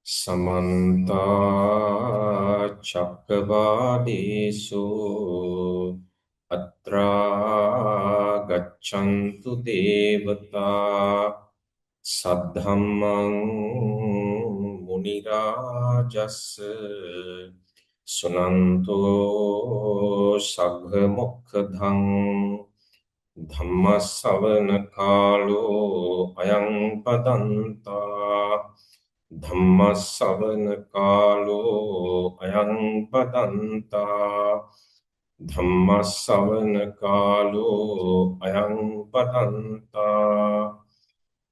Samanta Chakravadeshu Atra Gachantu Devata Saddhammang Munirajas Sunanto Sabha Mokkadhang Dhammasavana Kalo Ayang Padanta Dhammasavana Kalo Ayang Padanta Dhammasavana Kalo Ayang Padanta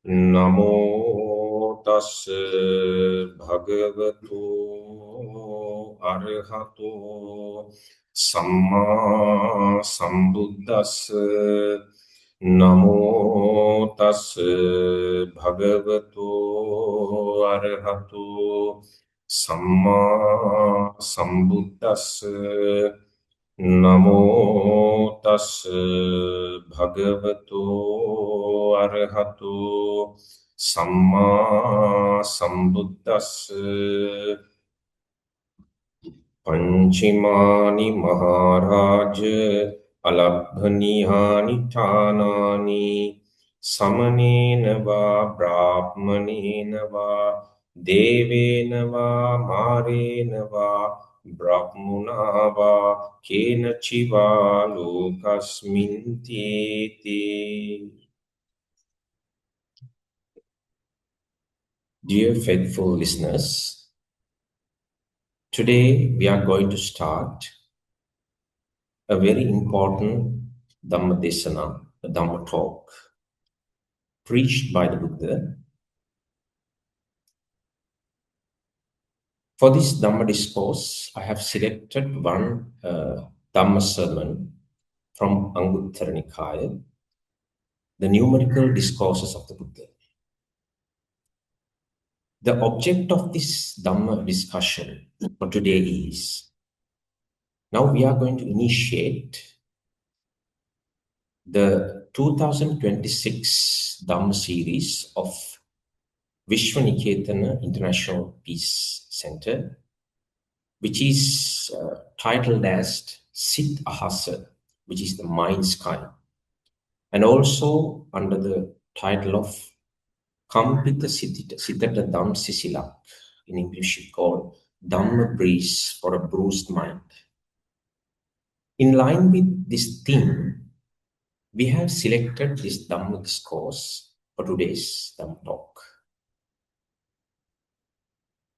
Namo Tassa Bhagavato Arahato Samma Sambuddhassa Namo Tassa Bhagavato Arahato Samma Sambuddhassa Namo Tassa Bhagavato Arahato Samma Sambuddhassa Panchimani Maharaja Alabhanihani Thanani Samanena va Brahmanena va Devena va Marena va Brahmuna va Kena Chiva Lokasmintiti. Dear faithful listeners, today we are going to start a very important Dhamma Desana, a Dhamma talk, preached by the Buddha. For this Dhamma discourse, I have selected one Dhamma sermon from Anguttara Nikaya, the numerical discourses of the Buddha. The object of this Dhamma discussion for today is, now we are going to initiate the 2026 Dhamma series of Vishwaniketana International Peace Center, which is titled as Sit Ahasa, which is the mind sky, and also under the title of Kampita Sitata Dham Sisila, in English we call Dhamma Breeze for a Bruised Mind. In line with this theme, we have selected this Dhamma discourse for today's Dhamma talk.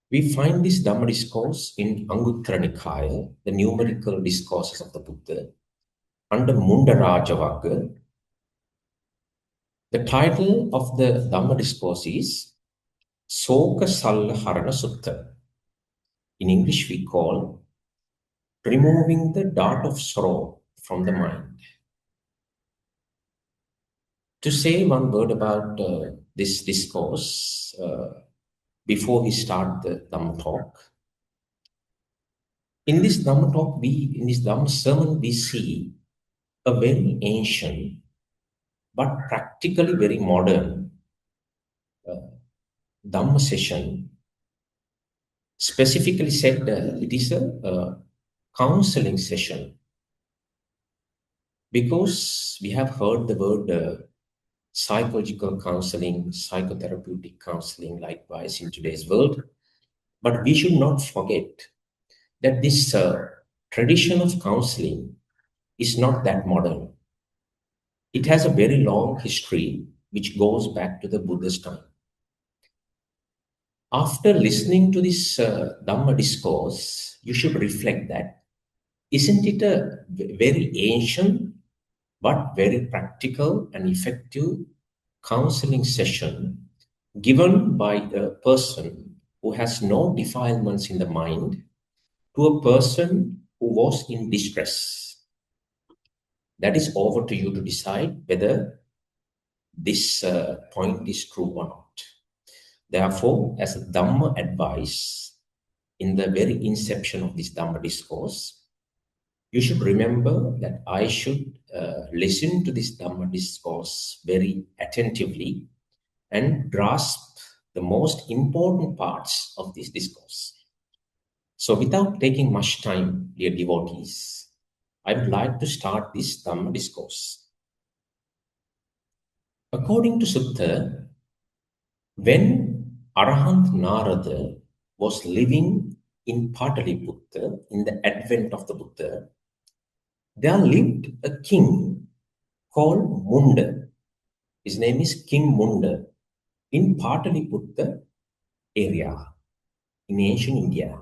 We find this Dhamma discourse in Anguttara Nikaya, the numerical discourses of the Buddha, under Mundarajavagga. The title of the Dhamma discourse is Soka Salla Harana Sutta. In English we call Removing the Dart of Sorrow from the Mind. To say one word about this discourse before we start the Dhamma talk. In this Dhamma talk, in this Dhamma sermon, we see a very ancient but practically very modern Dhamma session. Specifically said, it is a counseling session, because we have heard the word psychological counseling, psychotherapeutic counseling likewise in today's world. But we should not forget that this tradition of counseling is not that modern. It has a very long history which goes back to the Buddha's time. After listening to this Dhamma discourse, you should reflect that, isn't it a very ancient but very practical and effective counseling session given by a person who has no defilements in the mind to a person who was in distress? That is over to you to decide whether this point is true or not. Therefore, as a Dhamma advice, in the very inception of this Dhamma discourse, you should remember that I should listen to this Dhamma discourse very attentively and grasp the most important parts of this discourse. So, without taking much time, dear devotees, I would like to start this Dhamma discourse. According to Sutta, when Arahant Narada was living in Pataliputta in the advent of the Buddha, there lived a king called Munda. His name is King Munda in Pataliputta area in ancient India.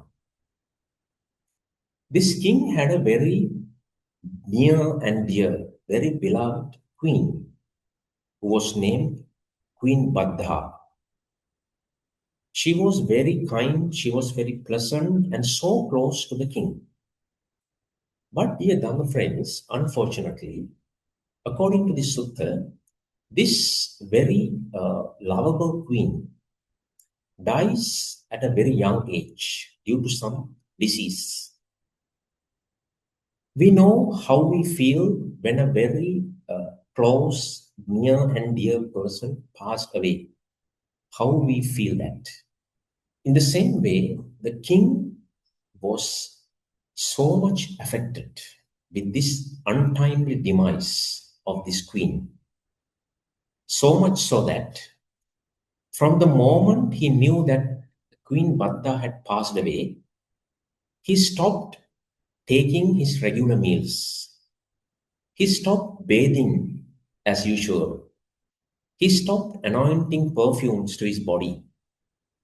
This king had a very near and dear, very beloved queen who was named Queen Badha. She was very kind, she was very pleasant, and so close to the king. But, dear Dhamma friends, unfortunately, according to the sutta, this very lovable queen dies at a very young age due to some disease. We know how we feel when a very close, near, and dear person passed away. How we feel that. In the same way, the king was so much affected with this untimely demise of this queen. So much so that from the moment he knew that Queen Bhatta had passed away, he stopped taking his regular meals. He stopped bathing as usual. He stopped anointing perfumes to his body.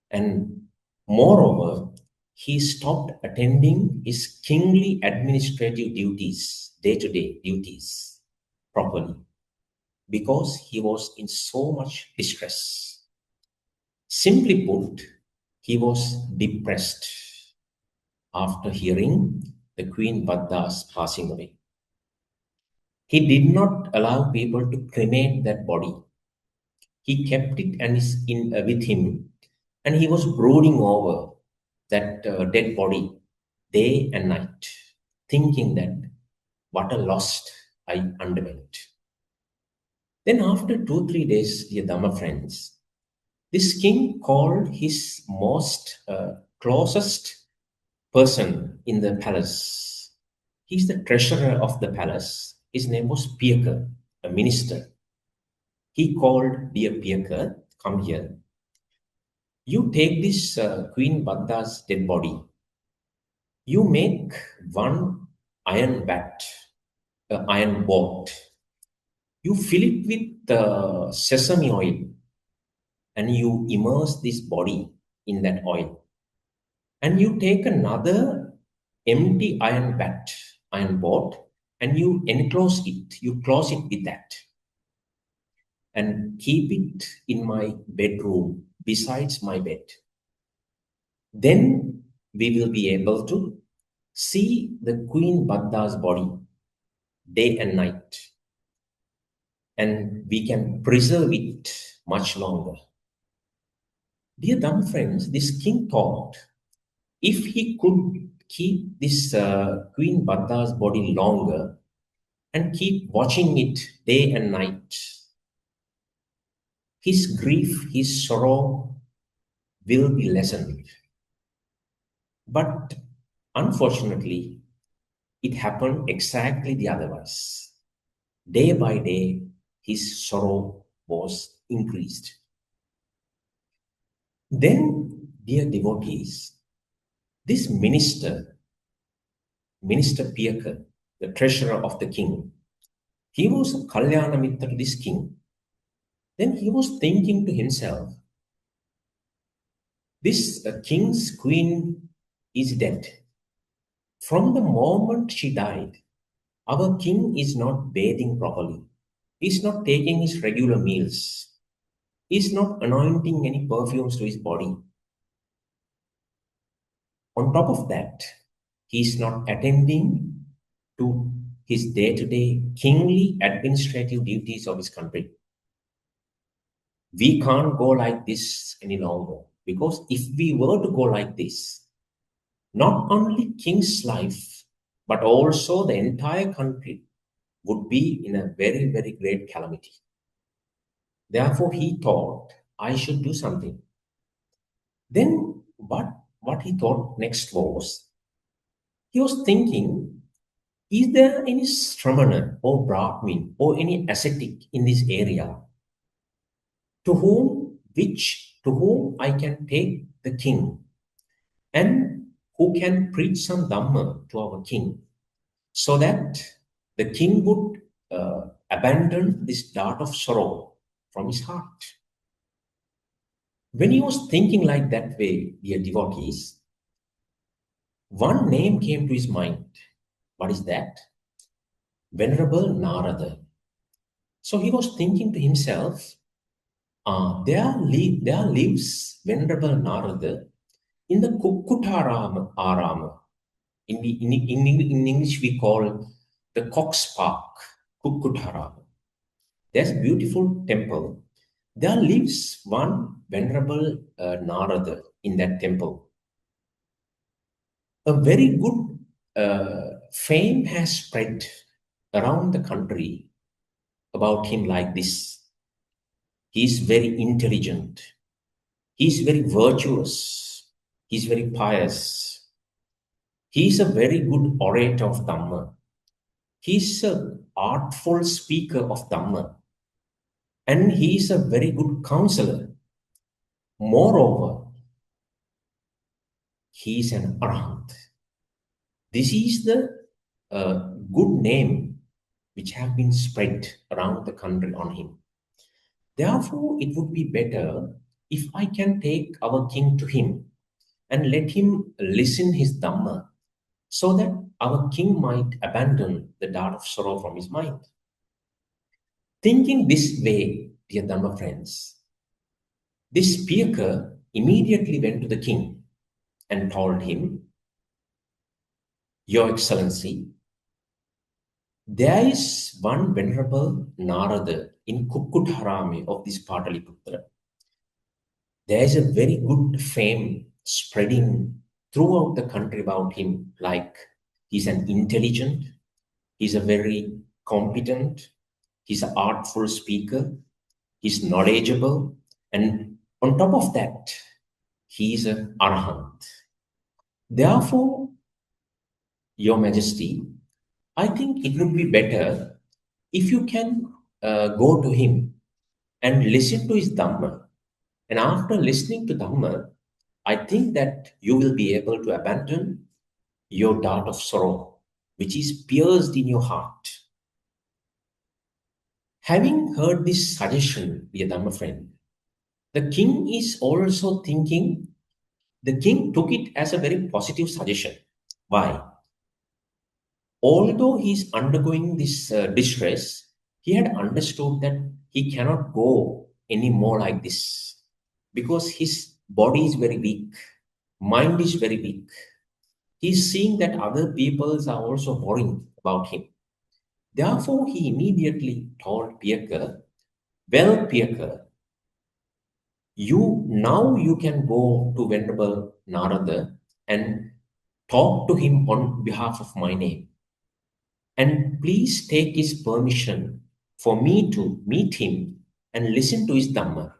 And moreover, he stopped attending his kingly administrative duties, day to day duties, properly, because he was in so much distress. Simply put, he was depressed after hearing the Queen Badda's passing away. He did not allow people to cremate that body. He kept it and is in with him, and he was brooding over that dead body day and night, thinking that what a loss I underwent. Then, after 2 3 days, dear Dhamma friends, this king called his most closest person in the palace. He's the treasurer of the palace. His name was Piyaka, a minister. He called, dear Piyaka, come here. You take this Queen Badda's dead body. You make one iron vat, iron boat. You fill it with sesame oil and you immerse this body in that oil. And you take another empty iron vat, iron boat, and you enclose it, you close it with that, and keep it in my bedroom besides my bed. Then we will be able to see the Queen Badda's body day and night, and we can preserve it much longer. Dear Dhamma friends, this king thought if he could keep this Queen Badda's body longer and keep watching it day and night, his grief, his sorrow will be lessened. But unfortunately, it happened exactly the otherwise. Day by day, his sorrow was increased. Then, dear devotees, this Minister Piyaka, the treasurer of the king, he was a Kalyana Mitra to this king. Then he was thinking to himself, this king's queen is dead. From the moment she died, our king is not bathing properly. He's not taking his regular meals. He's not anointing any perfumes to his body. On top of that, he's not attending to his day-to-day kingly administrative duties of his country. We can't go like this any longer, because if we were to go like this, not only king's life, but also the entire country would be in a very, very great calamity. Therefore, he thought, I should do something. Then what he thought next was, he was thinking, is there any Shramana or Brahmin or any ascetic in this area to whom I can take the king and who can preach some Dhamma to our king so that the king would abandon this dart of sorrow from his heart. When he was thinking like that way, dear devotees, one name came to his mind. What is that? Venerable Narada. So he was thinking to himself, there lives Venerable Narada in the Arama. In English, we call the Cox Park, Kukkutarama. There's a beautiful temple. There lives one Venerable Narada in that temple. A very good fame has spread around the country about him like this. He is very intelligent. He is very virtuous. He is very pious. He is a very good orator of Dhamma. He is an artful speaker of Dhamma. And he is a very good counselor. Moreover, he is an Arahant. This is the good name which have been spread around the country on him. Therefore, it would be better if I can take our king to him and let him listen his Dhamma so that our king might abandon the dart of sorrow from his mind. Thinking this way, dear Dhamma friends, this speaker immediately went to the king and told him, Your Excellency, there is one Venerable Narada in Kukkutharami of this Pataliputra. There is a very good fame spreading throughout the country about him, like he's an intelligent, he's a very competent, he's an artful speaker, he's knowledgeable, and on top of that, he is an Arahant. Therefore, Your Majesty, I think it would be better if you can go to him and listen to his Dhamma. And after listening to Dhamma, I think that you will be able to abandon your dart of sorrow, which is pierced in your heart. Having heard this suggestion, dear Dhamma friend, the king is also thinking, the king took it as a very positive suggestion. Why? Although he is undergoing this distress, he had understood that he cannot go anymore like this because his body is very weak, mind is very weak. He's seeing that other peoples are also worrying about him. Therefore, he immediately told Piyaka, well, Piyaka, you can go to Venerable Narada and talk to him on behalf of my name. And please take his permission for me to meet him and listen to his Dhamma.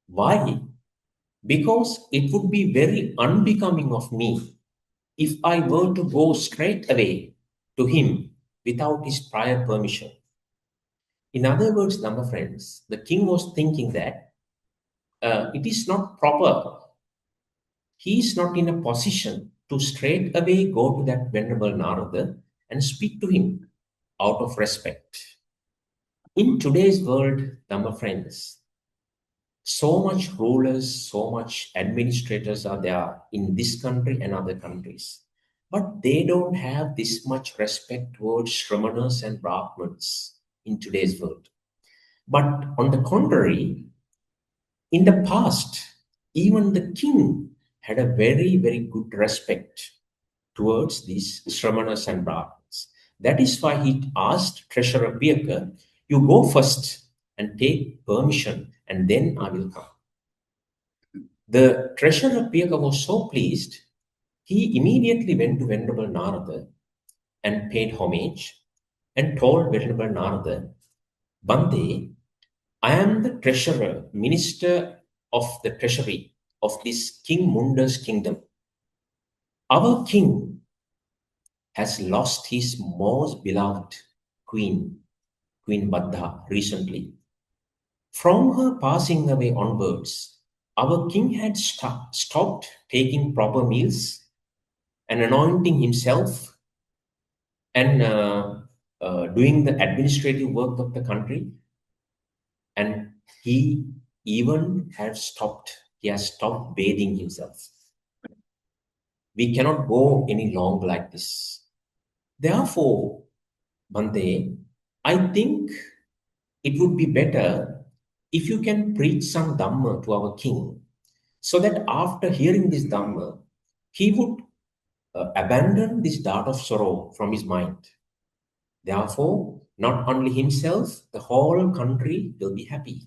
Why? Because it would be very unbecoming of me if I were to go straight away to him without his prior permission. In other words, Dhamma friends, the king was thinking that it is not proper. He is not in a position to straight away go to that Venerable Narada and speak to him out of respect. In today's world, Dhamma friends, so much rulers, so much administrators are there in this country and other countries. But they don't have this much respect towards Shramanas and Brahmins in today's world. But on the contrary, in the past, even the king had a very, very good respect towards these Shramanas and Brahmins. That is why he asked Treasurer Piyaka, you go first and take permission, and then I will come. The treasurer Piyaka was so pleased, he immediately went to Venerable Narada and paid homage and told Venerable Narada, Bande, I am the treasurer, minister of the treasury of this King Munda's kingdom. Our king has lost his most beloved queen, Queen Badda, recently. From her passing away onwards, our king had stopped taking proper meals and anointing himself and doing the administrative work of the country. And he even he has stopped bathing himself. We cannot go any longer like this. Therefore, Bante, I think it would be better if you can preach some Dhamma to our king, so that after hearing this Dhamma, he would abandon this dart of sorrow from his mind. Therefore, not only himself, the whole country will be happy.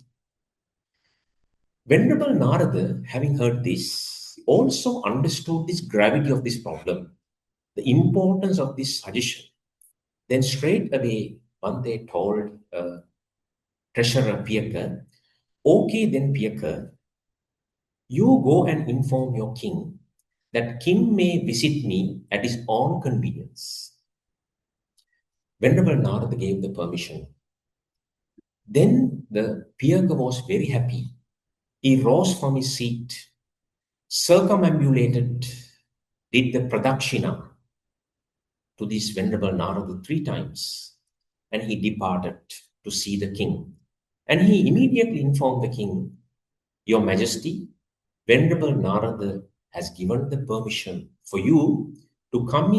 Venerable Narada, having heard this, also understood this gravity of this problem, the importance of this suggestion. Then straight away, Bante told Treasurer Piyaka, okay then Piyaka, you go and inform your king that king may visit me at his own convenience. Venerable Narada gave the permission. Then the Piyaka was very happy. He rose from his seat, circumambulated, did the pradakshina to this Venerable Narada 3 times, and he departed to see the king. And he immediately informed the king, Your Majesty, Venerable Narada has given the permission for you to come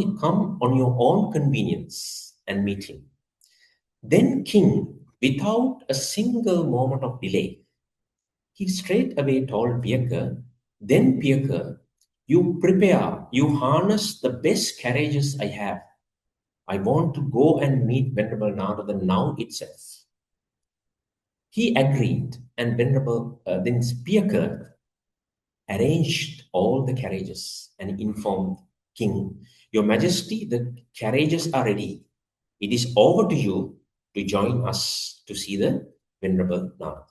on your own convenience and meet him. Then king, without a single moment of delay, he straight away told Piyaka, then Piyaka, you prepare, you harness the best carriages I have. I want to go and meet Venerable Narada now itself. He agreed, and then Piyaka arranged all the carriages and informed King, Your Majesty, the carriages are ready. It is over to you to join us to see the Venerable Narada.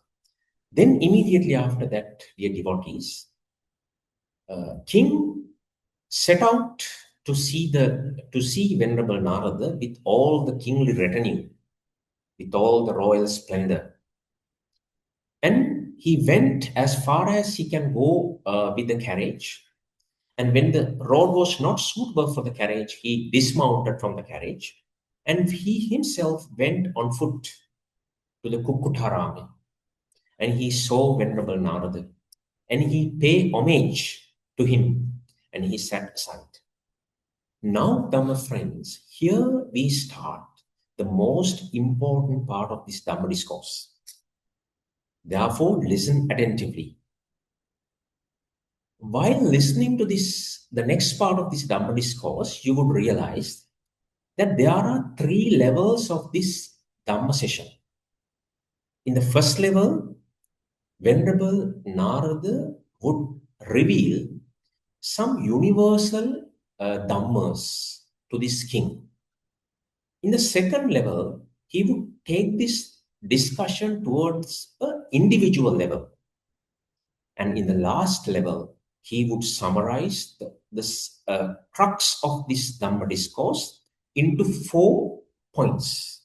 Then immediately after that, dear devotees, King set out to see Venerable Narada with all the kingly retinue, with all the royal splendor. And he went as far as he can go with the carriage. And when the road was not suitable for the carriage, he dismounted from the carriage, and he himself went on foot to the Kukkutarami. And he saw Venerable Narada, and he paid homage to him, and he sat aside. Now, Dhamma friends, here we start the most important part of this Dhamma discourse. Therefore, listen attentively. While listening to this, the next part of this Dhamma discourse, you would realize that there are 3 levels of this Dhamma session. In the first level, Venerable Narada would reveal some universal Dhammas to this king. In the second level, he would take this discussion towards an individual level. And in the last level, he would summarize the crux of this Dhamma discourse into 4 points.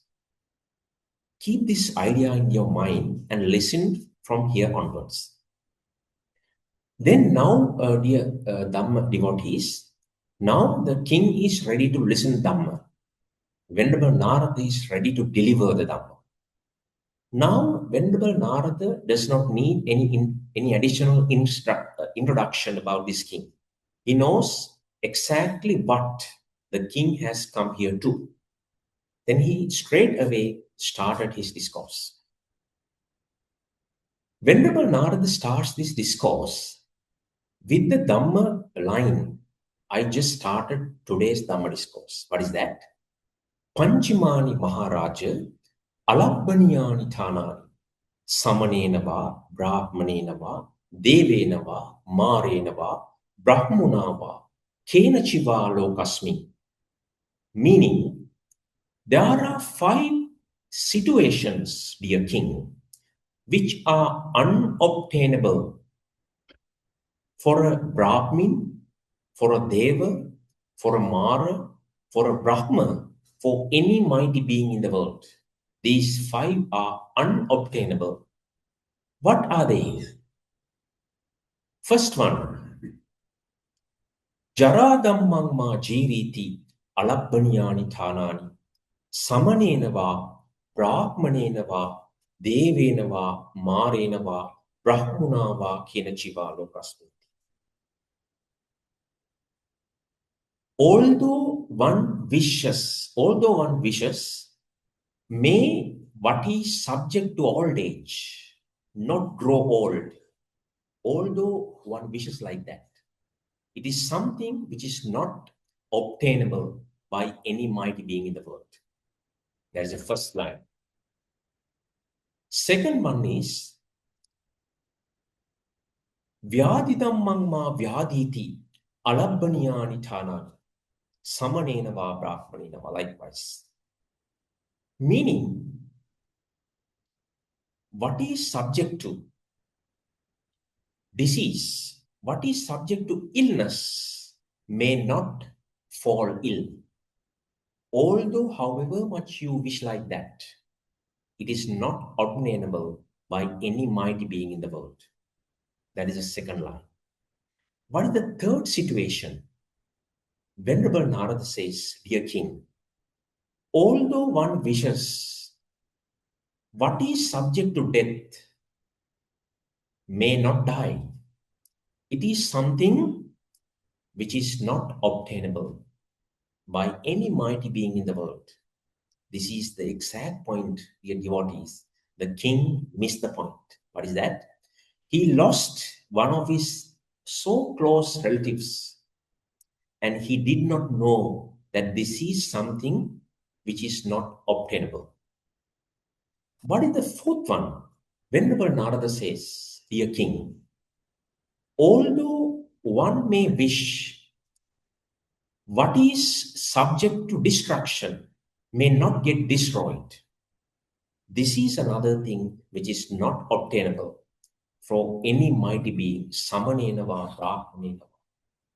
Keep this idea in your mind and listen from here onwards. Then now, dear Dhamma devotees, now the king is ready to listen Dhamma. Venerable Narada is ready to deliver the Dhamma. Now, Venerable Narada does not need any additional introduction about this king. He knows exactly what the king has come here to. Then he straight away started his discourse. Venerable Narada starts this discourse with the Dhamma line. I just started today's Dhamma discourse. What is that? Panchimani Maharaja Alabbaniyani Thanani Samanenava Brahmanenava Devenava Marenava Brahmunava Kenachiva Lokasmi. Meaning, there are 5 situations, dear king, which are unobtainable For a Brahmin, for a Deva, for a Mara, for a Brahma, for any mighty being in the world. These five are unobtainable. What are they? First one, Jaradammang ma jiriti alabbanyani thanani samanena va brahmanena va devena va marena va brahmuna va kinachiva lokasmiti. Although one wishes, may what is subject to old age not grow old. Although one wishes like that, it is something which is not obtainable by any mighty being in the world. That is the first line. Second one is Vyadidam mangma vyaditi alabbanyani thanani samanena va brahmanena va. Likewise. Meaning, what is subject to disease, what is subject to illness, may not fall ill. Although, however much you wish like that, it is not obtainable by any mighty being in the world. That is the second line. What is the third situation? Venerable Narada says, Dear King, although one wishes, what is subject to death may not die. It is something which is not obtainable by any mighty being in the world. This is the exact point, dear devotees. The king missed the point. What is that? He lost one of his so close relatives, and he did not know that this is something which is not obtainable. What is the fourth one? Venerable Narada says, Dear King, although one may wish, what is subject to destruction may not get destroyed. This is another thing which is not obtainable for any mighty being, samanena va brahmanena va,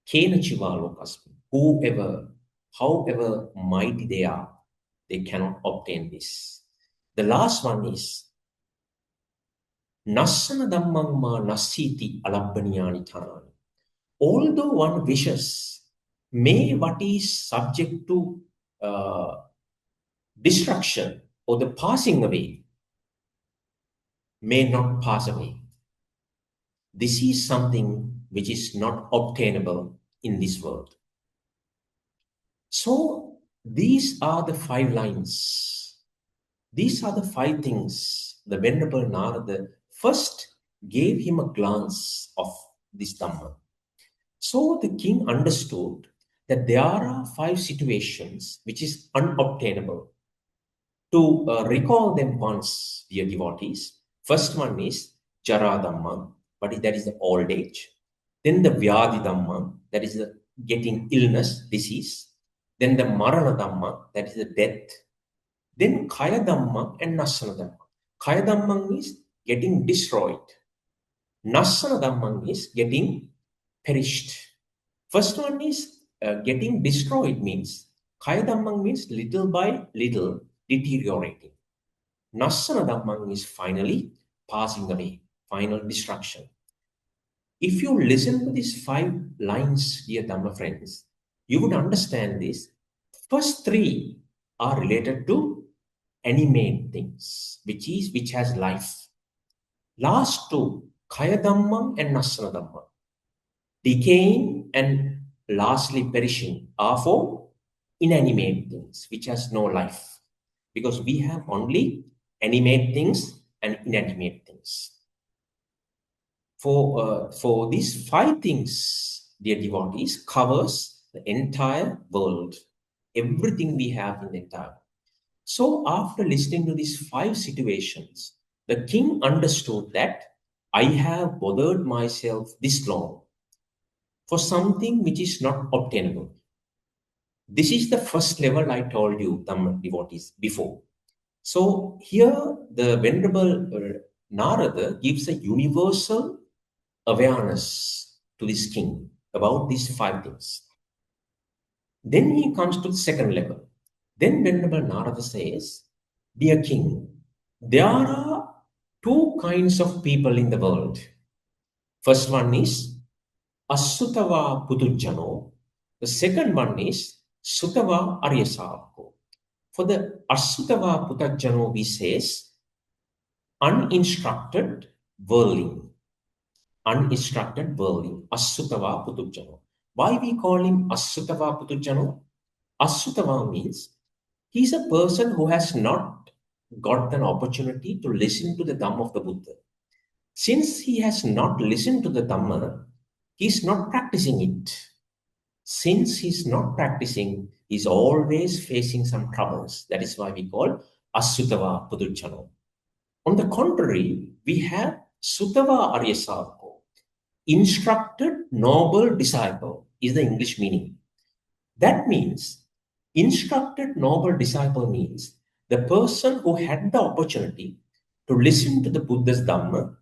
kenachiva lokasmi. Whoever, however mighty they are, they cannot obtain this. The last one is Nassana dhammang ma nassiti alabbanyani thanani. Although one wishes, may what is subject to destruction or the passing away may not pass away. This is something which is not obtainable in this world. So these are the five lines. These are the five things the Venerable Narada first gave him a glance of this Dhamma. So the king understood that there are five situations which is unobtainable. To recall them once, dear devotees, first one is Jara Dhamma, but that is the old age. Then the Vyadi Dhamma, that is the getting illness, disease. Then the Marana Dhamma, that is the death. Then Kaya Dhamma and Nassana Dhamma. Kaya Dhamma is getting destroyed. Nassana Dhamma is getting perished. First one is getting destroyed means Kaya Dhammang means little by little deteriorating. Nassana Dhammang is finally passing away, final destruction. If you listen to these five lines, dear Dhamma friends, you would understand this. First three are related to animate things, which has life. Last two, Kaya Dhammang and Nassana Dhammang, decaying and lastly perishing, are for inanimate things, which has no life. Because we have only animate things and inanimate things. For these five things, dear devotees, covers the entire world, everything we have in the entire world. So after listening to these five situations, the king understood that I have bothered myself this long for something which is not obtainable. This is the first level I told you, Dhamma devotees, before. So here the Venerable Narada gives a universal awareness to this king about these five things. Then he comes to the second level. Then Venerable Narada says, Dear king, there are two kinds of people in the world. First one is Asutava Putujjano. The second one is Sutava Aryasavako. For the Asutava Putujjano, we says uninstructed worldling. Uninstructed worldling. Asutava Putujjano. Why we call him Asutava Putujjano? Asutava means he's a person who has not got an opportunity to listen to the Dhamma of the Buddha. Since he has not listened to the Dhamma, he's not practicing it. Since he's not practicing, he's always facing some troubles. That is why we call Asutava Pudujjano. On the contrary, we have Sutava Aryasavako. Instructed noble disciple is the English meaning. That means instructed noble disciple means the person who had the opportunity to listen to the Buddha's Dhamma,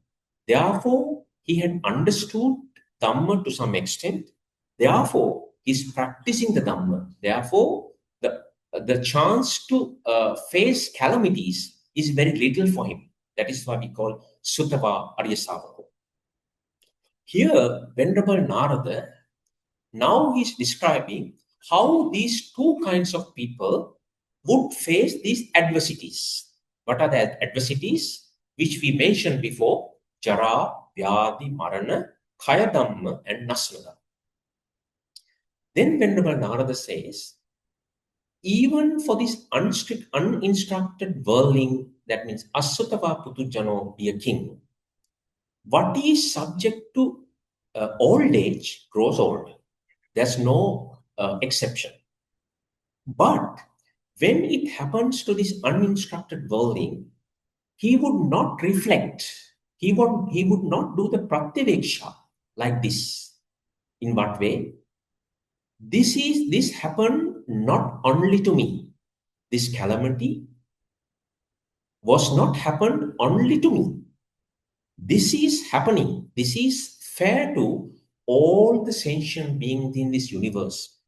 therefore he had understood Dhamma to some extent, therefore he's practicing the Dhamma, therefore the chance to face calamities is very little for him. That is why we call Sutava Aryasavako. Here, Venerable Narada, now he's describing how these two kinds of people would face these adversities. What are the adversities? Which we mentioned before: Jara, Vyadi, Marana, Kaya Dhamma, and Nasnada. Then Venerable Narada says, even for this uninstructed worldling, that means Asutava Putujjano, dear king, what is subject to old age grows old. There's no exception. But when it happens to this uninstructed worldling, he would not reflect. He would not do the pratyaveksha like this. In what way? This happened not only to me. This calamity was not happened only to me. This is happening. This is fair to all the sentient beings in this universe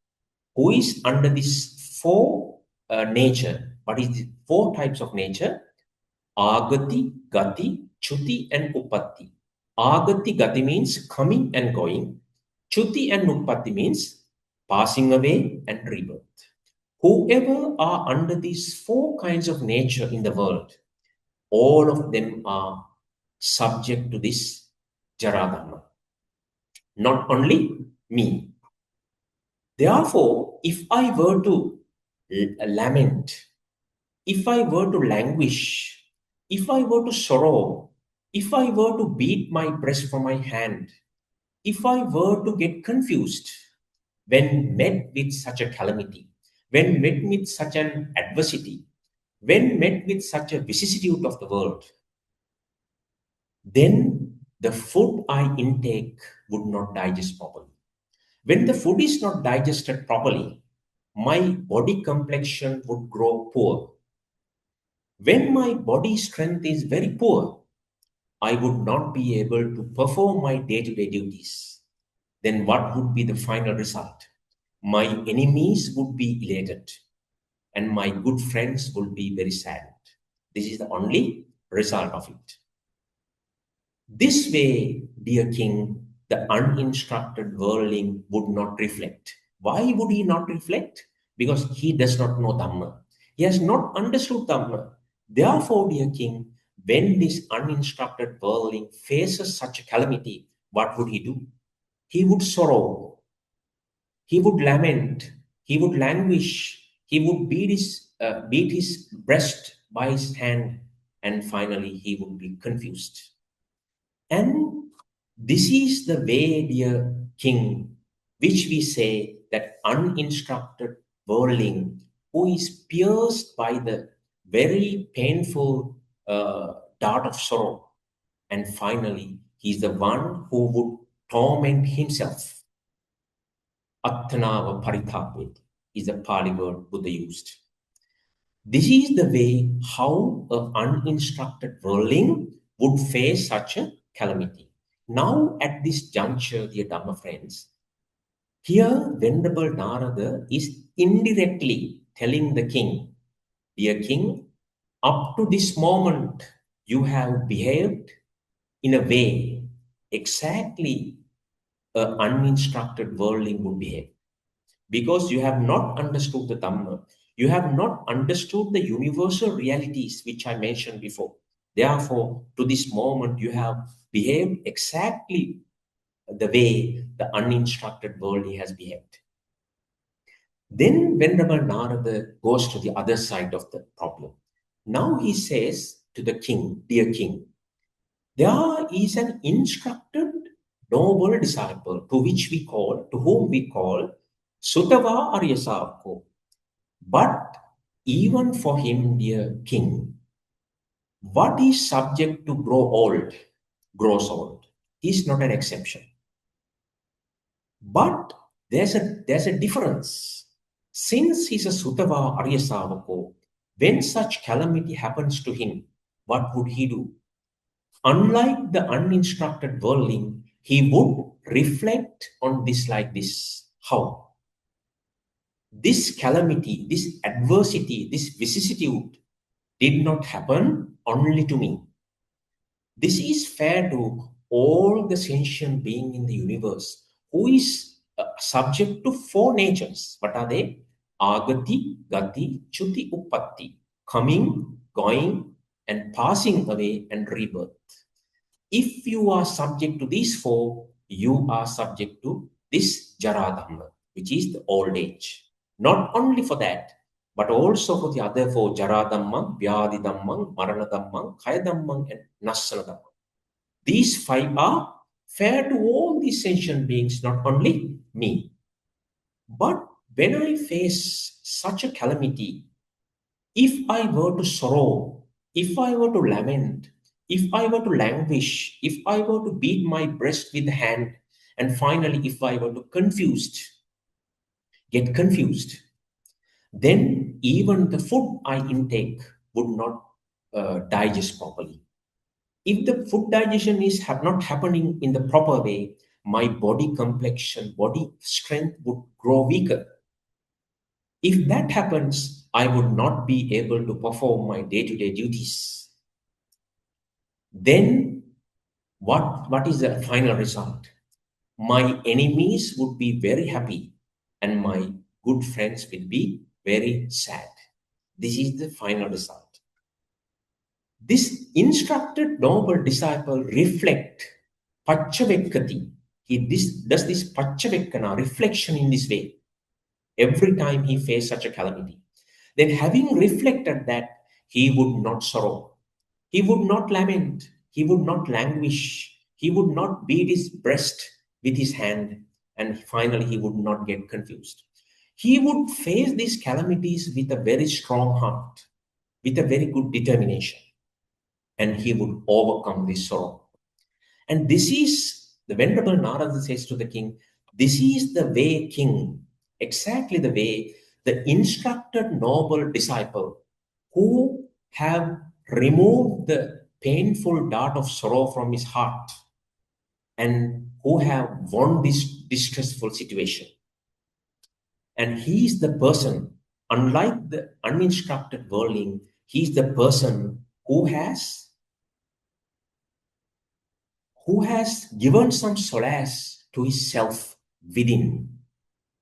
who is under this four nature. What is the four types of nature? Agati, Gati, Chuti, and Upatti. Agati, Gati means coming and going. Chuti and Upatti means passing away and rebirth. Whoever are under these four kinds of nature in the world, all of them are subject to this Jaradhamma. Not only me. Therefore, if I were to lament, if I were to languish, if I were to sorrow, if I were to beat my breast for my hand, if I were to get confused when met with such a calamity, when met with such an adversity, when met with such a vicissitude of the world, then the food I intake would not digest properly. When the food is not digested properly, my body complexion would grow poor. When my body strength is very poor, I would not be able to perform my day-to-day duties. Then what would be the final result? My enemies would be elated and my good friends would be very sad. This is the only result of it. This way, dear king, the uninstructed worldling would not reflect. Why would he not reflect? Because he does not know Dhamma. He has not understood Dhamma. Therefore, dear king, when this uninstructed worldling faces such a calamity, what would he do? He would sorrow. He would lament. He would languish. He would beat his breast by his hand, and finally he would be confused. And this is the way, dear king, which we say that uninstructed worldling who is pierced by the very painful dart of sorrow. And finally, he is the one who would torment himself. Attanava paritapet is the Pali word Buddha used. This is the way how an uninstructed worldling would face such a calamity. Now, at this juncture, dear Dhamma friends, here Venerable Narada is indirectly telling the king, dear king, up to this moment, you have behaved in a way exactly an uninstructed worldling would behave. Because you have not understood the Dhamma, you have not understood the universal realities which I mentioned before. Therefore, to this moment, you have behaved exactly the way the uninstructed world has behaved. Then Venerable Narada goes to the other side of the problem. Now he says to the king, dear king, there is an instructed noble disciple to whom we call Sutava Arya Savako. But even for him, dear king, what is subject to grows old. He's not an exception. But there's a difference. Since he's a Sutava Arya Savako, when such calamity happens to him, what would he do? Unlike the uninstructed worldling, he would reflect on this like this. How? This calamity, this adversity, this vicissitude did not happen only to me. This is fair to all the sentient being in the universe who is subject to four natures. What are they? Agati, Gati, Chuti, Uppatti. Coming, going, and passing away and rebirth. If you are subject to these four, you are subject to this Jaradhamma, which is the old age. Not only for that, but also for the other four, Jaradhamma, Vyadidhamma, Maranadhamma, Kayadhamma, and Nasanadhamma. These five are fair to all these sentient beings, not only me. But when I face such a calamity, if I were to sorrow, if I were to lament, if I were to languish, if I were to beat my breast with the hand, and finally, if I were to get confused, then even the food I intake would not digest properly. If the food digestion is not happening in the proper way, my body complexion, body strength would grow weaker. If that happens, I would not be able to perform my day-to-day duties. Then what is the final result? My enemies would be very happy and my good friends will be very sad. This is the final result. This instructed noble disciple reflect Pachavekkati. Does this Pachavekkana reflection in this way every time he faced such a calamity. Then having reflected that, he would not sorrow. He would not lament. He would not languish. He would not beat his breast with his hand. And finally, he would not get confused. He would face these calamities with a very strong heart, with a very good determination. And he would overcome this sorrow. And this is, the Venerable Narada says to the king, this is the way, king, exactly the way the instructed noble disciple who have removed the painful dart of sorrow from his heart and who have won this distressful situation. And he is the person, unlike the uninstructed worldling, he is the person who has given some solace to his self within.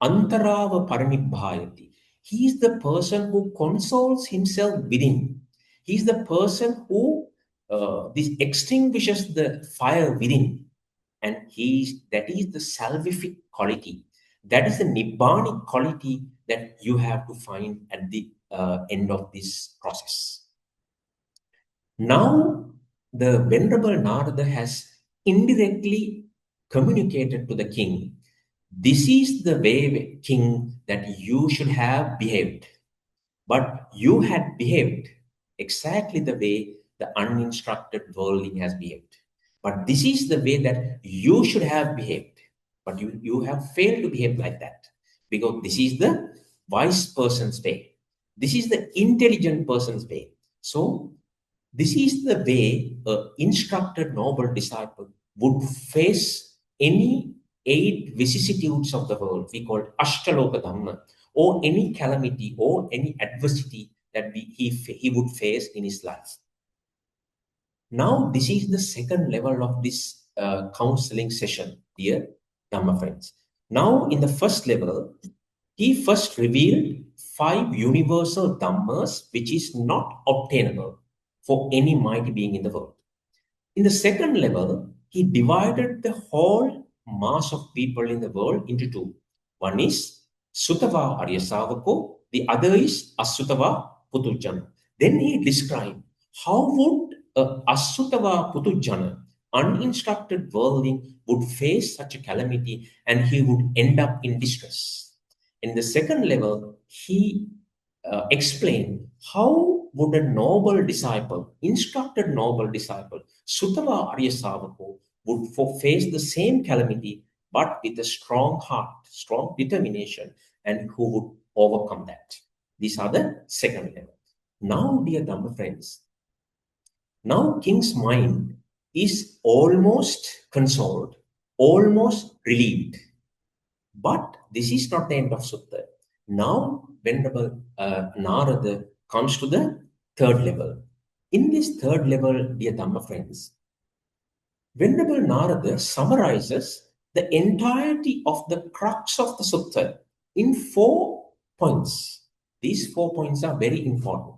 Antarava paranibhayati. He is the person who consoles himself within. He is the person who this extinguishes the fire within. And that is the salvific quality. That is the nibbanic quality that you have to find at the end of this process. Now, the Venerable Narada has indirectly communicated to the king, this is the way, king, that you should have behaved. But you had behaved exactly the way the uninstructed worldling has behaved. But this is the way that you should have behaved. But you have failed to behave like that. Because this is the wise person's way. This is the intelligent person's way. So, this is the way an instructed noble disciple would face any 8 vicissitudes of the world, we call Ashtaloka Dhamma, or any calamity or any adversity that he would face in his life. Now, this is the second level of this counseling session, dear Dhamma friends. Now, in the first level, he first revealed 5 universal Dhammas which is not obtainable for any mighty being in the world. In the second level, he divided the whole mass of people in the world into two. One is Sutava Arya Savako, the other is Asutava Putujana. Then he described how would a Asutava Putujana, uninstructed worldling, would face such a calamity and he would end up in distress. In the second level, he explained how would a noble disciple, instructed noble disciple, Sutava Arya Savako, would face the same calamity but with a strong heart, strong determination, and who would overcome that. These are the second level. Now, dear Dhamma friends, now King's mind is almost consoled, almost relieved. But this is not the end of Sutta. Now, Venerable Narada comes to the third level. In this third level, dear Dhamma friends, Venerable Narada summarizes the entirety of the crux of the Sutta in 4 points. These 4 points are very important.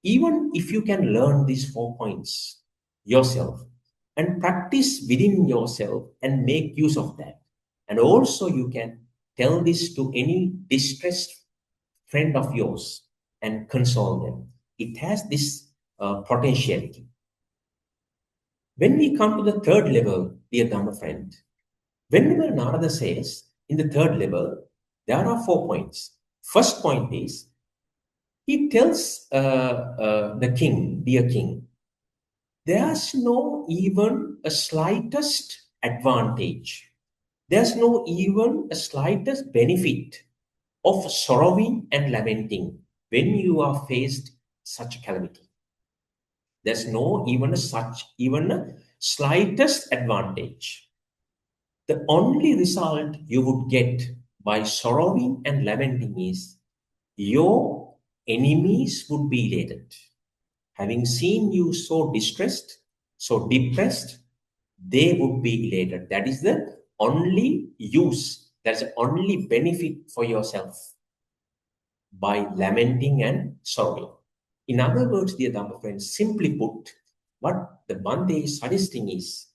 Even if you can learn these 4 points yourself and practice within yourself and make use of that, and also you can tell this to any distressed friend of yours and console them. It has this potentiality. When we come to the third level, dear Dhamma friend, whenever Narada says in the third level, there are 4 points. First point is, he tells the king, dear king, there's no even a slightest advantage. There's no even a slightest benefit of sorrowing and lamenting when you are faced such a calamity. There's no even a slightest advantage. The only result you would get by sorrowing and lamenting is your enemies would be elated. Having seen you so distressed, so depressed, they would be elated. That is the only use, that's the only benefit for yourself by lamenting and sorrowing. In other words, dear Dhamma friends, simply put, what the Bhante is suggesting is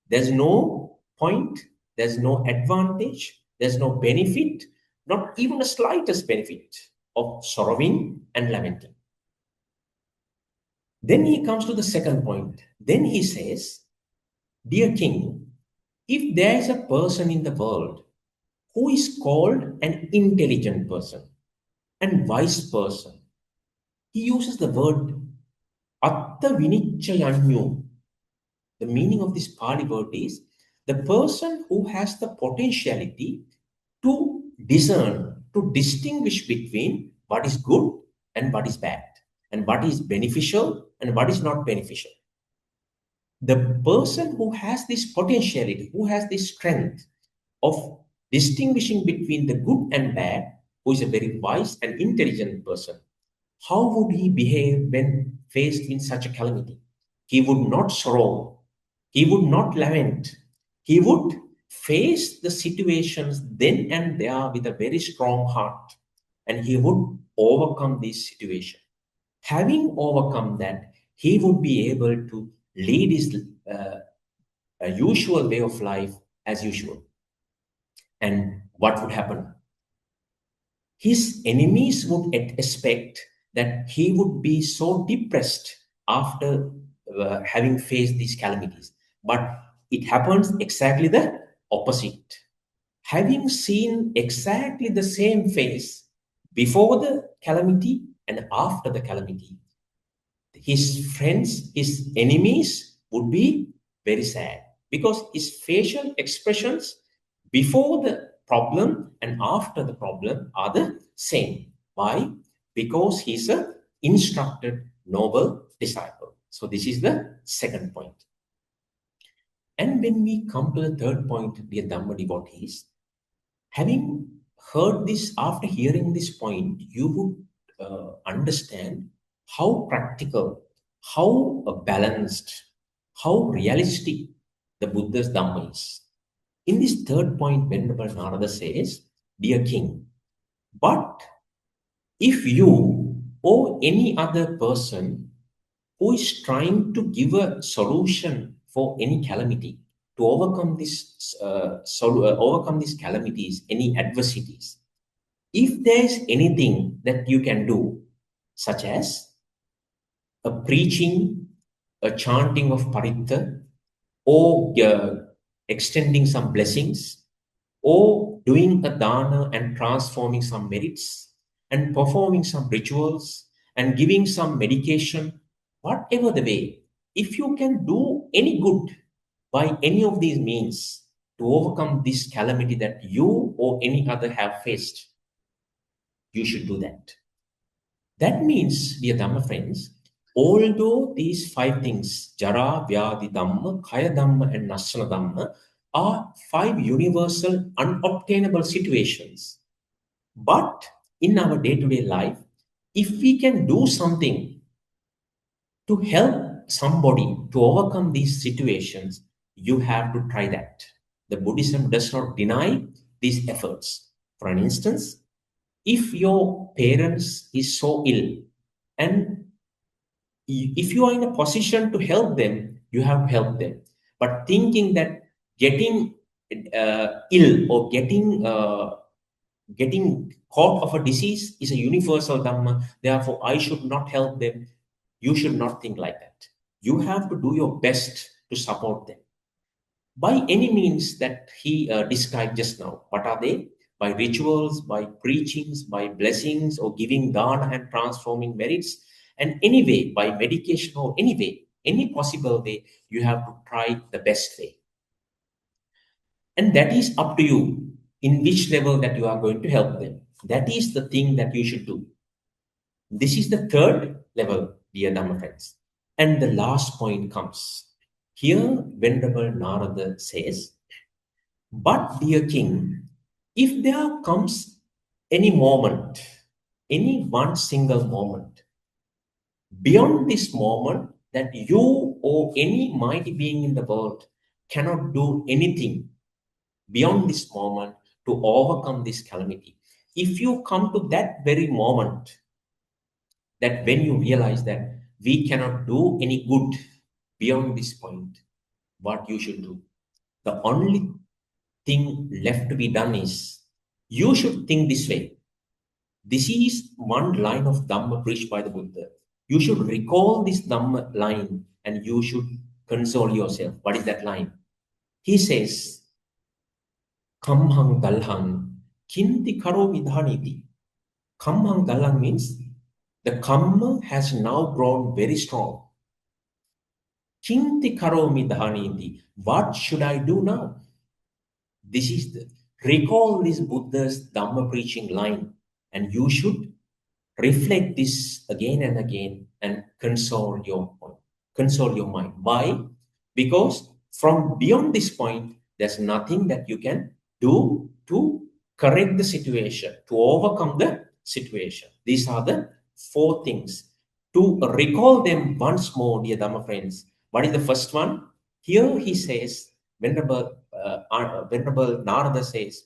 there's no point, there's no advantage, there's no benefit, not even a slightest benefit of sorrowing and lamenting. Then he comes to the second point. Then he says, dear king, if there is a person in the world who is called an intelligent person and wise person, he uses the word atta vinichchayanyu. The meaning of this Pali word is the person who has the potentiality to discern, to distinguish between what is good and what is bad, and what is beneficial and what is not beneficial. The person who has this potentiality, who has this strength of distinguishing between the good and bad, who is a very wise and intelligent person, how would he behave when faced in such a calamity? He would not sorrow, he would not lament, he would face the situations then and there with a very strong heart, and he would overcome this situation. Having overcome that, he would be able to lead his usual way of life as usual. And what would happen? His enemies would expect that he would be so depressed after having faced these calamities. But it happens exactly the opposite. Having seen exactly the same face before the calamity and after the calamity, his friends, his enemies would be very sad because his facial expressions before the problem and after the problem are the same. Why? Because he's a instructed noble disciple. So this is the second point. And when we come to the third point, dear Dhamma devotees, having heard this, after hearing this point, you would understand how practical, how balanced, how realistic the Buddha's Dhamma is. In this third point, Venerable Narada says, Dear King, but if you or any other person who is trying to give a solution for any calamity, to overcome overcome these calamities, any adversities, if there's anything that you can do, such as a preaching, a chanting of paritta, or extending some blessings, or doing a dana and transforming some merits, and performing some rituals, and giving some medication, whatever the way, if you can do any good by any of these means to overcome this calamity that you or any other have faced, you should do that. That means, dear Dhamma friends, although these five things, Jara, Vyadi Dhamma, Kaya Dhamma, and Nasana Dhamma, are five universal, unobtainable situations, but in our day to day life, if we can do something to help somebody to overcome these situations, you have to try that. The Buddhism does not deny these efforts. For an instance, if your parents is so ill and if you are in a position to help them, you have to help them. But thinking that getting ill or getting caught of a disease is a universal dhamma, therefore I should not help them, you should not think like that. You have to do your best to support them by any means that he described just now. What are they? By rituals, by preachings, by blessings, or giving dana and transforming merits, and anyway, by medication or any way, any possible way, you have to try the best way. And that is up to you in which level that you are going to help them. That is the thing that you should do. This is the third level, dear Dhamma friends. And the last point comes. Here, Venerable Narada says, but, dear king, if there comes any moment, any one single moment, beyond this moment that you or any mighty being in the world cannot do anything beyond this moment to overcome this calamity, if you come to that very moment, that when you realize that we cannot do any good beyond this point, what you should do? The only thing left to be done is you should think this way. This is one line of Dhamma preached by the Buddha. You should recall this Dhamma line and you should console yourself. What is that line? He says, Kamhang dalhan kinti karo vidhaniti. Kamhang dalhan means the kamma has now grown very strong. Kinti karo vidhaniti. What should I do now? This is the recall this Buddha's Dhamma preaching line, and you should reflect this again and again and console your mind. Why? Because from beyond this point, there's nothing that you can do to correct the situation, to overcome the situation. These are the four things. To recall them once more, dear Dhamma friends, what is the first one? Here he says, Venerable Narada says,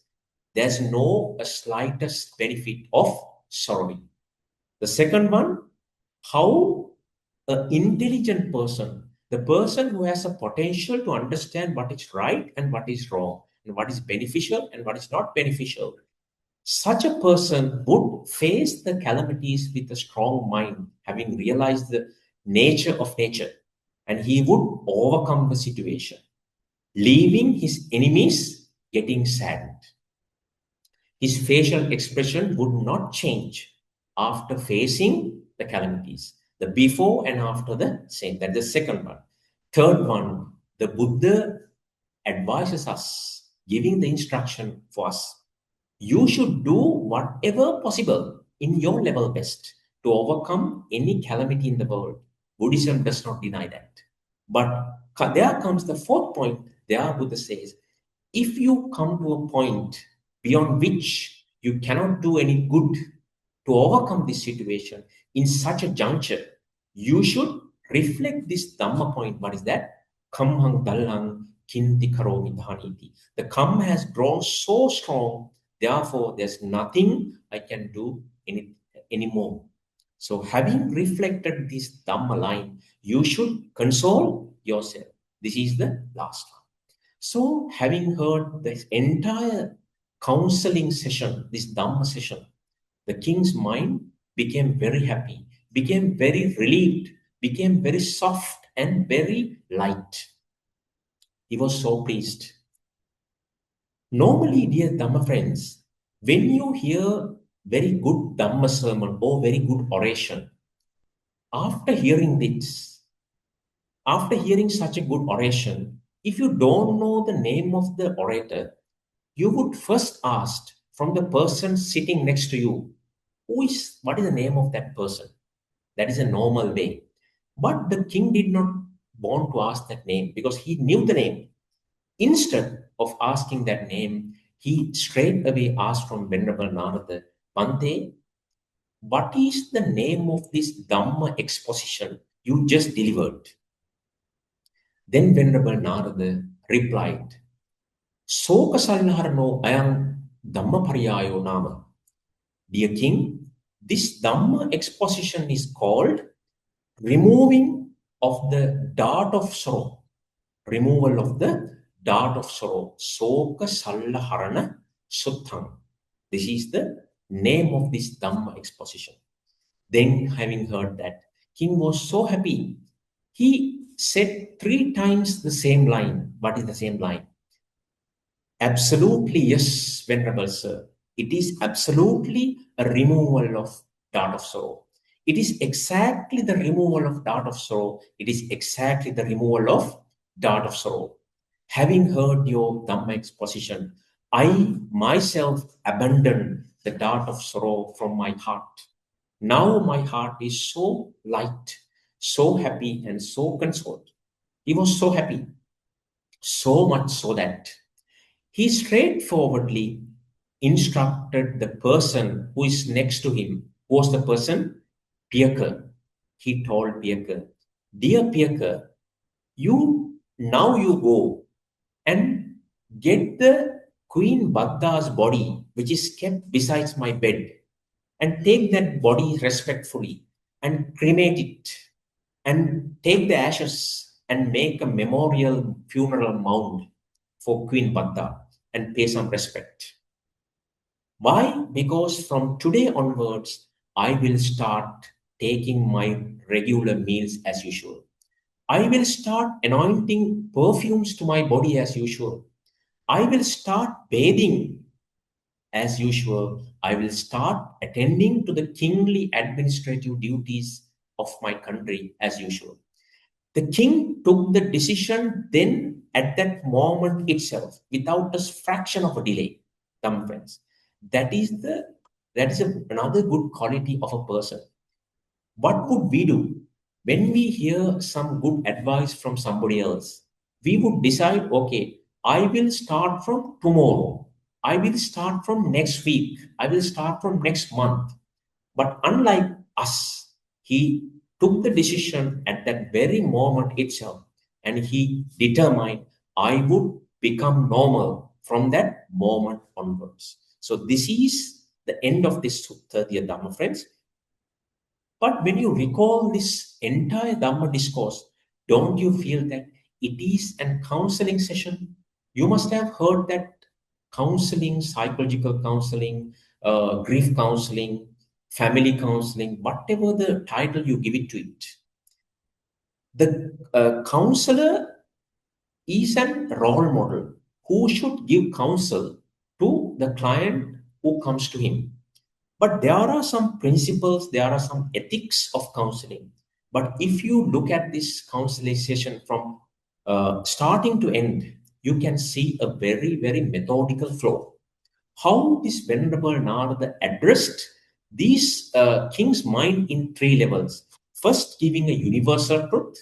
there's no slightest benefit of sorrowing. The second one, how an intelligent person, the person who has a potential to understand what is right and what is wrong, and what is beneficial and what is not beneficial, such a person would face the calamities with a strong mind, having realized the nature of nature, and he would overcome the situation, leaving his enemies getting saddened. His facial expression would not change after facing the calamities, the before and after the same. That's the second one. Third one, the Buddha advises us, giving the instruction for us. You should do whatever possible in your level best to overcome any calamity in the world. Buddhism does not deny that. But there comes the fourth point there Buddha says, if you come to a point beyond which you cannot do any good to overcome this situation in such a juncture, you should reflect this Dhamma point. What is that? Kamhang dalhang kinti karomi dhaniti. The Kam has grown so strong, therefore there's nothing I can do anymore. So having reflected this Dhamma line, you should console yourself. This is the last one. So having heard this entire counseling session, this Dhamma session, the king's mind became very happy, became very relieved, became very soft and very light. He was so pleased. Normally, dear Dhamma friends, when you hear very good Dhamma sermon or very good oration, after hearing this, after hearing such a good oration, if you don't know the name of the orator, you would first ask from the person sitting next to you, what is the name of that person? That is a normal way. But the king did not want to ask that name because he knew the name. Instead of asking that name, he straight away asked from Venerable Narada, Bante, what is the name of this Dhamma exposition you just delivered? Then Venerable Narada replied, Soka Salnaharano ayam Dhammaparyayo nama. Dear king, this Dhamma exposition is called removing of the dart of sorrow. Removal of the dart of sorrow. Soka Sallaharana Suttang. This is the name of this Dhamma exposition. Then, having heard that, king was so happy. He said 3 times the same line. What is the same line? Absolutely, yes, Venerable Sir. It is absolutely a removal of dart of sorrow. It is exactly the removal of dart of sorrow. It is exactly the removal of dart of sorrow. Having heard your Dhamma exposition, I myself abandoned the dart of sorrow from my heart. Now my heart is so light, so happy, and so consoled. He was so happy, so much so that he straightforwardly instructed the person who is next to him. Who was the person? Pirka. He told Pirka, Dear Pirka, you go and get the Queen Bhadda's body, which is kept beside my bed, and take that body respectfully and cremate it and take the ashes and make a memorial funeral mound for Queen Bhadda and pay some respect. Why? Because from today onwards, I will start taking my regular meals as usual. I will start anointing perfumes to my body as usual. I will start bathing as usual. I will start attending to the kingly administrative duties of my country as usual. The king took the decision then at that moment itself, without a fraction of a delay. Come, friends, that is another good quality of a person. What would we do when we hear some good advice from somebody else? We would decide, okay, I will start from tomorrow. I will start from next week. I will start from next month. But unlike us, he took the decision at that very moment itself and he determined, I would become normal from that moment onwards. So, this is the end of this Sutta, dear Dhamma friends. But when you recall this entire Dhamma discourse, don't you feel that it is a counseling session? You must have heard that counseling, psychological counseling, grief counseling, family counseling, whatever the title you give it to it. The counselor is a role model who should give counsel to the client who comes to him. But there are some principles, there are some ethics of counseling. But if you look at this counseling session from starting to end, you can see a very, very methodical flow. How this Venerable Narada addressed these king's mind in 3 levels. First, giving a universal truth,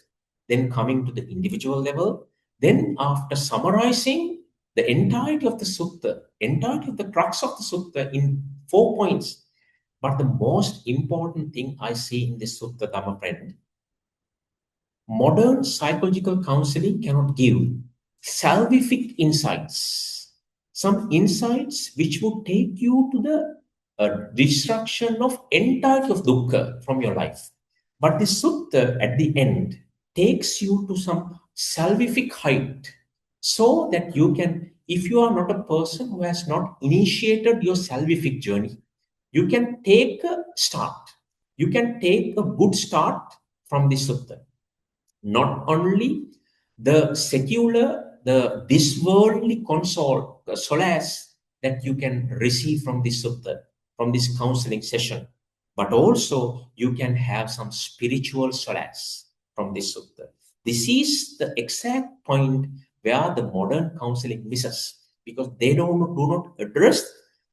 then coming to the individual level, Then after summarizing the entirety of the sutta, entirety of the crux of the sutta in 4 points, but the most important thing I see in this sutta, Dhamma friend, modern psychological counseling cannot give salvific insights, some insights which would take you to the destruction of entirety of dukkha from your life. But the sutta at the end takes you to some salvific height so that you can, if you are not a person who has not initiated your salvific journey, you can take a start. You can take a good start from the sutta. Not only the secular, the this worldly console, the solace that you can receive from this sutta, from this counseling session, but also you can have some spiritual solace from this sutta. This is the exact point where the modern counseling misses, because they do not address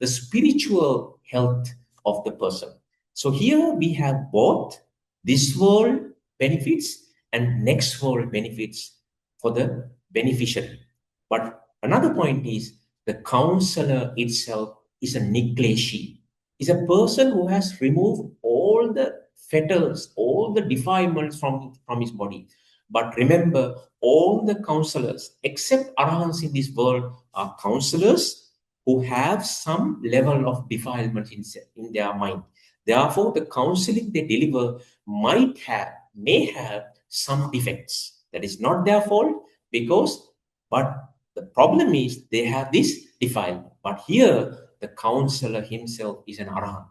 the spiritual health of the person. So here we have both this world benefits and next world benefits for the beneficiary. But another point is the counselor itself is a niklesi, is a person who has removed all the fetters, all the defilements from his body. But remember, all the counselors, except arahants in this world, are counselors who have some level of defilement in their mind. Therefore, the counseling they deliver may have some defects. That is not their fault, because, but the problem is they have this defilement. But here, the counselor himself is an arahant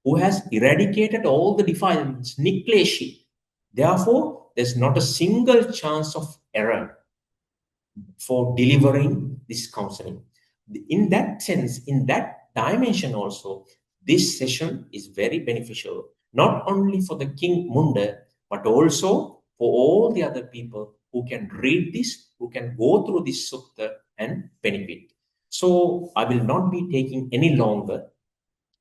who has eradicated all the defilements, nikleshi. Therefore, there's not a single chance of error for delivering this counseling. In that sense, in that dimension also, this session is very beneficial, not only for the King Munda, but also for all the other people who can read this, who can go through this sutta and benefit. So I will not be taking any longer.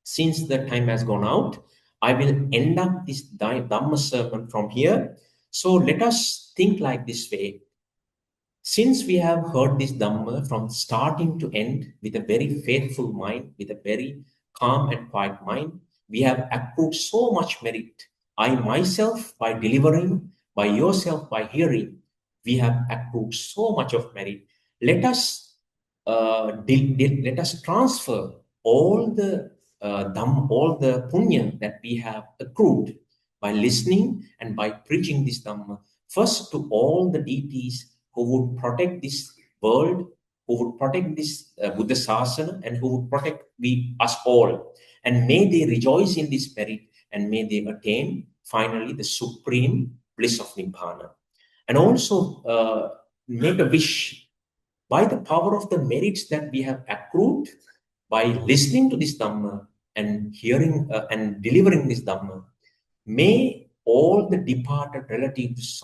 Since the time has gone out, I will end up this Dhamma sermon from here. So let us think like this way. Since we have heard this Dhamma from starting to end with a very faithful mind, with a very calm and quiet mind, we have accrued so much merit. I myself, by delivering, by yourself, by hearing, we have accrued so much of merit. Let us let us transfer all the all the punya that we have accrued by listening and by preaching this Dhamma, first to all the deities who would protect this world, who would protect this Buddha Sasana, and who would protect us all. And may they rejoice in this merit, and may they attain finally the supreme bliss of Nibbana. And also make a wish, by the power of the merits that we have accrued by listening to this Dhamma and hearing and delivering this Dhamma, may all the departed relatives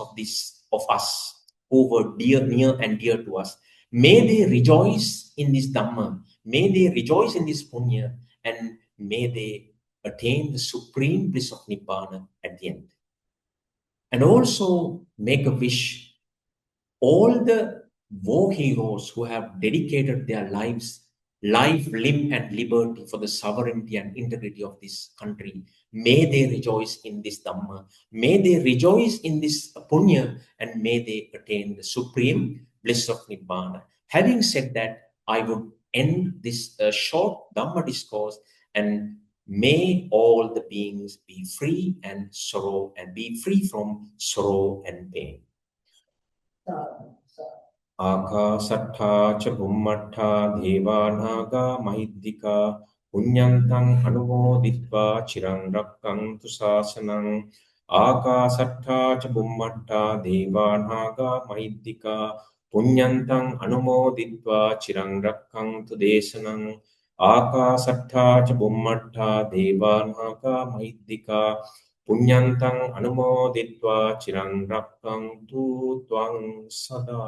of us who were near and dear to us, may they rejoice in this Dhamma, may they rejoice in this Punya, and may they attain the supreme bliss of Nibbana at the end. And also make a wish, all the war heroes who have dedicated their life, limb, and liberty for the sovereignty and integrity of this country, may they rejoice in this Dhamma, may they rejoice in this Punya, and may they attain the supreme bliss of Nibbana. Having said that, I would end this short Dhamma discourse, and may all the beings be free and sorrow, and be free from sorrow and pain. आकाशट्ठा च बुम्मट्ठा देवानागा महिद्दिका पुण्यन्तं अनुमोदित्वा चिरं रक्षन्तु शासनं आकाशट्ठा च बुम्मट्ठा देवानागा महिद्दिका पुण्यन्तं अनुमोदित्वा चिरं रक्षन्तु देशनं आकाशट्ठा च बुम्मट्ठा देवानागा महिद्दिका पुण्यन्तं अनुमोदित्वा चिरं रक्षन्तु त्वं सदा.